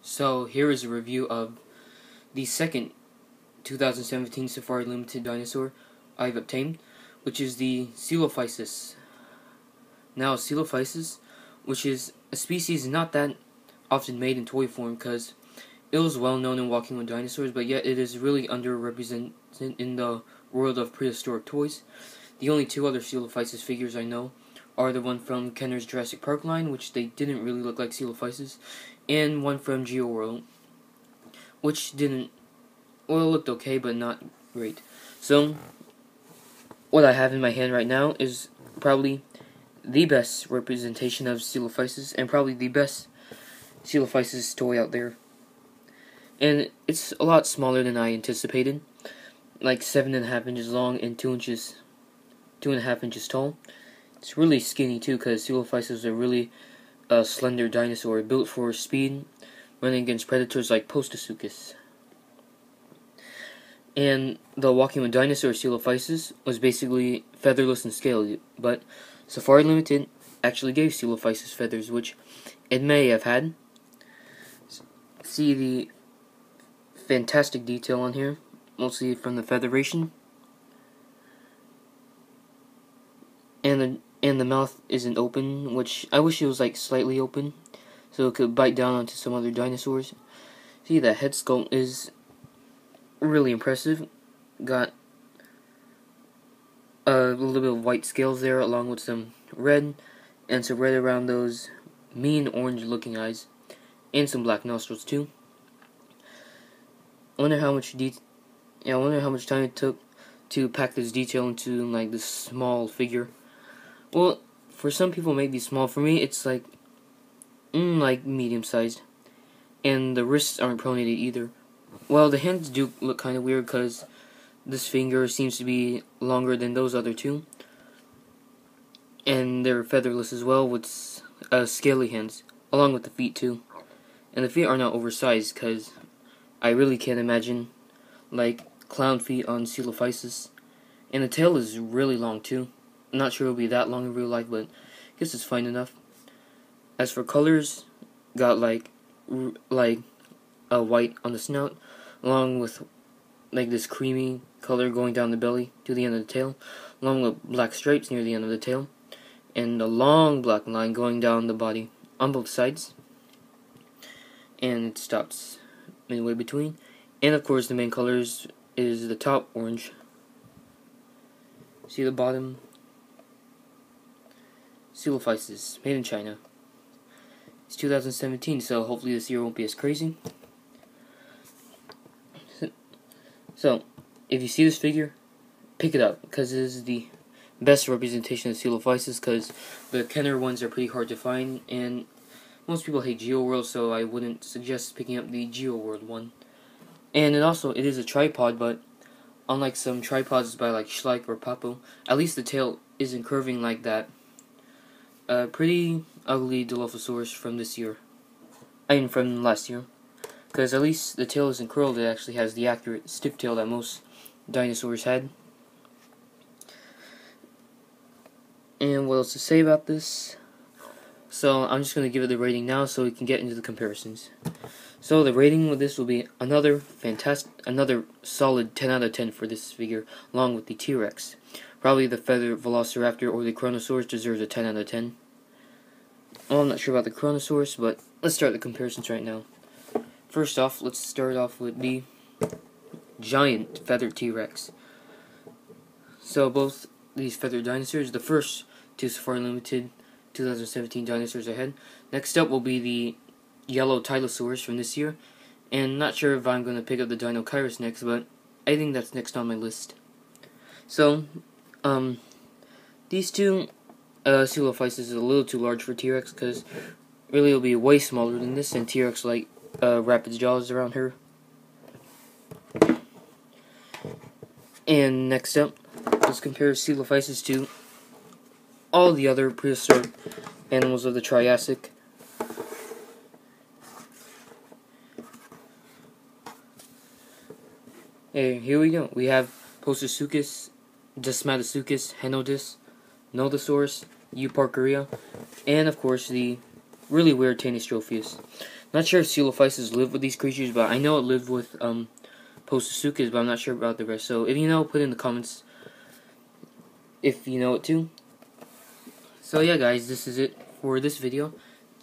So here is a review of the second 2017 Safari Ltd dinosaur I've obtained, which is the Coelophysis. Now, Coelophysis, which is a species not that often made in toy form because it was well known in Walking with Dinosaurs, but yet it is really underrepresented in the world of prehistoric toys. The only two other Coelophysis figures I know are the one from Kenner's Jurassic Park line, which they didn't really look like Coelophysis, and one from GeoWorld, which looked okay, but not great. So, what I have in my hand right now is probably the best representation of Coelophysis, and probably the best Coelophysis toy out there. And it's a lot smaller than I anticipated, like 7.5 inches long and 2.5 inches tall. It's really skinny too, because Coelophysis is a really slender dinosaur built for speed, running against predators like Postosuchus. And the Walking with Dinosaurs Coelophysis was basically featherless and scaled, but Safari Ltd actually gave Coelophysis feathers, which it may have had. See the fantastic detail on here, mostly from the featheration. And the mouth isn't open, which I wish it was like slightly open, so it could bite down onto some other dinosaurs. See, that head sculpt is really impressive. Got a little bit of white scales there, along with some red, and some red around those mean orange-looking eyes, and some black nostrils too. I wonder how much time it took to pack this detail into like this small figure. Well, for some people it may be small. For me, it's like medium-sized, and the wrists aren't pronated either. Well, the hands do look kind of weird because this finger seems to be longer than those other two, and they're featherless as well with scaly hands, along with the feet too. And the feet are not oversized because I really can't imagine like clown feet on Coelophysis. And the tail is really long too. I'm not sure it'll be that long in real life, but I guess it's fine enough. As for colors, got like a white on the snout, along with like this creamy color going down the belly to the end of the tail, along with black stripes near the end of the tail, and a long black line going down the body on both sides, and it stops midway between. And of course the main colors is the top orange. See the bottom? Coelophysis, made in China. It's 2017, so hopefully this year won't be as crazy. So, if you see this figure, pick it up, because it is the best representation of Coelophysis, because the Kenner ones are pretty hard to find, and most people hate GeoWorld, so I wouldn't suggest picking up the GeoWorld one. And it is a tripod, but unlike some tripods by like Schleich or Papo, at least the tail isn't curving like that pretty ugly Dilophosaurus from this year. I mean, from last year. Because at least the tail isn't curled, it actually has the accurate stiff tail that most dinosaurs had. And what else to say about this? So I'm just going to give it the rating now so we can get into the comparisons. So the rating with this will be another solid 10 out of 10 for this figure, along with the T-Rex. Probably the feathered Velociraptor or the Kronosaurus deserves a 10 out of 10. Well, I'm not sure about the Kronosaurus, but let's start the comparisons right now. First off, let's start off with the giant feathered T-Rex. So both these feathered dinosaurs, the first two Safari Ltd 2017 dinosaurs I had. Next up will be the yellow Tylosaurus from this year, and not sure if I'm going to pick up the Deinonychus next, but I think that's next on my list. So, these two Coelophysis is a little too large for T-Rex, because really it'll be way smaller than this, and T-Rex like wrap its jaws around her. And next up, let's compare Coelophysis to all the other prehistoric animals of the Triassic. Hey, here we go. We have Postosuchus, Desmatosuchus, Henodus, Nothosaurus, Euparkeria, and of course the really weird Tanystropheus. Not sure if Coelophysis live with these creatures, but I know it lived with Postosuchus, but I'm not sure about the rest. So if you know, put in the comments if you know it too. So yeah, guys, this is it for this video.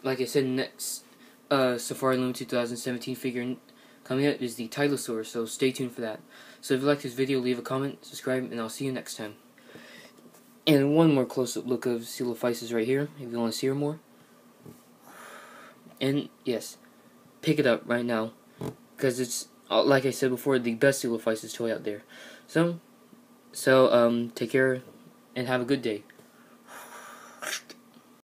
Like I said, next Safari Ltd 2017 figure coming out is the Tylosaurus, so stay tuned for that. So if you like this video, leave a comment, subscribe, and I'll see you next time. And one more close-up look of Coelophysis right here, if you want to see her more. And yes, pick it up right now, because it's, like I said before, the best Coelophysis toy out there. So take care and have a good day.